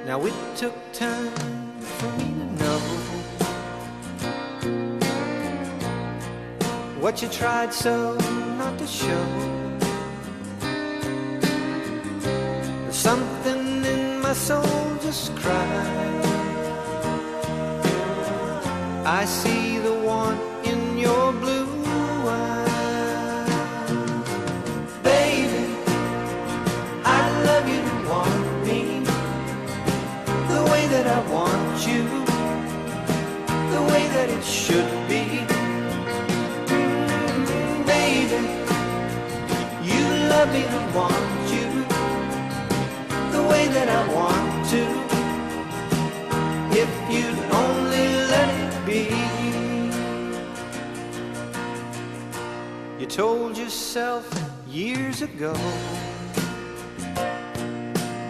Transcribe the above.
Now it took time for me to know what you tried so not to show. There's something in my soul just cried. I see the one in your blue eyes. Baby, I love you to want me the way that I want you, the way that it should be. Baby, you love me to want you the way that I want to, if you'd only let it be. You told yourself years ago